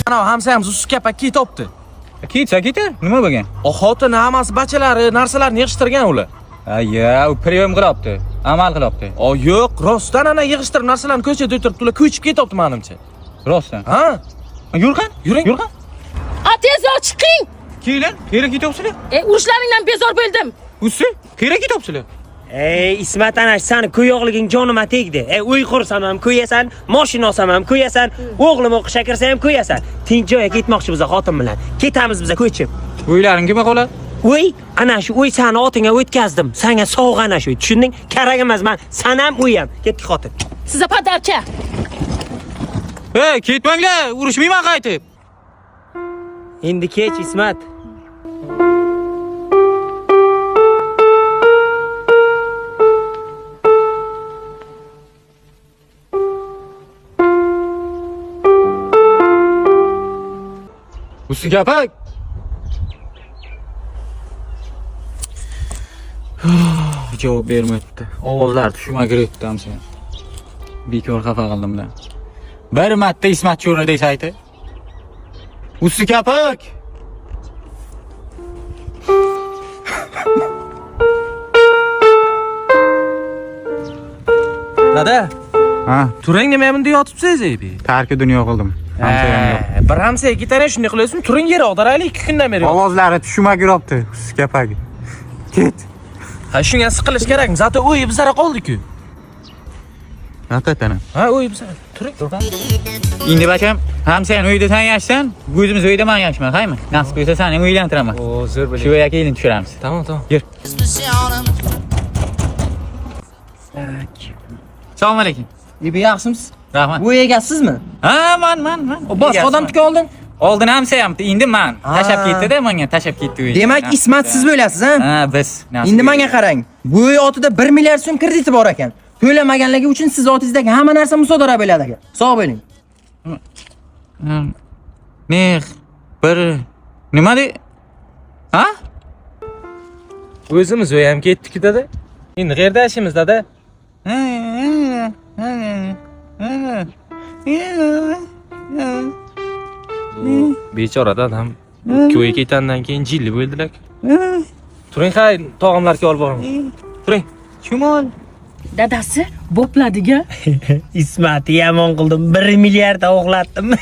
Ana hamsamiz usiz kapa ketibdi. Ketsa ketar. Nima bo'lgan? O xotin hammasi bachalari, narsalarni yig'ishtirgan ular. Ya, u priyom qilibdi. Amal qilibdi. O yo'q, rostdan ana yig'ishtirib narsalarni ko'chada o'tirib, ular ko'chib ketibdi menimcha. Rostdan. Ha? Yurgan? Yuring. Yurgan. Tezroq chiqing. Keling, qayerga ketyapsizlar? Urishlaringdan bezor bo'ldim. Usi, qayerga ketyapsizlar? İsmat ana seni kuyoqliging jonima tegdi. Uy qursam ham kuyasan, mashina olsam ham kuyasan, o'g'lim o'qishga kirsa ham kuyasan. Tinch joyga ketmoqchi biz xotin bilan. Ketamiz biz ko'chib. Uylaring nima qoladi? Uy, ana shu uy seni otingga o'tkazdim. Senga sovg'a ana shu. Tushunding? Kerak emas men. Sen ham uy ham. Ketdik xotin. Sizga padarcha. Ketmanglar, urushmayman qaytib. Endi kech İsmat. Usi kapak. Javob bermayapti. Ovozlar tushma kiryapti hamsa. Bekor xafa qildim bilan. Bir marta Ismat cho'ra desa aytdi. Usi kapak. Dada, Ha, turing nimayam deb yotibsiz ey? tarki dunyo qildim. Hamsa yo'q. Bir hamsa ketara shunday qilyapsiz, turing yeri og'daraylik 2 kundan beri. Ovozlari tushma kiryapti. Usi kapak. Ket. Ha, shunga siqilish kerakmi? Zato uy bizlar qoldik-ku. Haqiqatan. Ha, uy bizlar. Turing. Endi bacham, hamsan uyda sen yashsan, o'zimiz uyda men yashayman, qaymi? Nasib bo'lsa seni uylantiraman. O, zo'r bo'ling. Shu yoqqa kelin tushiramiz. Tamam. Yur. Assalomu alaykum. Bu yaxshimisiz? Rahmat. Bu egasizmi? Ha, man. Boshqa odam tika oldin. Oldin hamsa ham, endi men. Tashab ketdi-da, menga tashab ketdi uy. Demak, Ismat siz bo'lasiz, ha? Ha, biz. Endi menga qarang. Bu uy otida 1 milliard so'm krediti bor ekan. To'lamaganligi uchun siz otingizdagi hamma narsa musodara bo'ladi ekan. Sog' bo'ling. Bir nima de? Ha? O'zimiz uy ham ketdik dada. Endi qayerda yashaymiz dada? Bechora dadam 2 oy ketgandan keyin jilli bo'ldilar. Turing, hay, tog'amlarga olib boraman. Turing. Chumol. Dadasi bo'pladiga. İsmat'ı yomon qildim. 1 milliard o'g'latdim.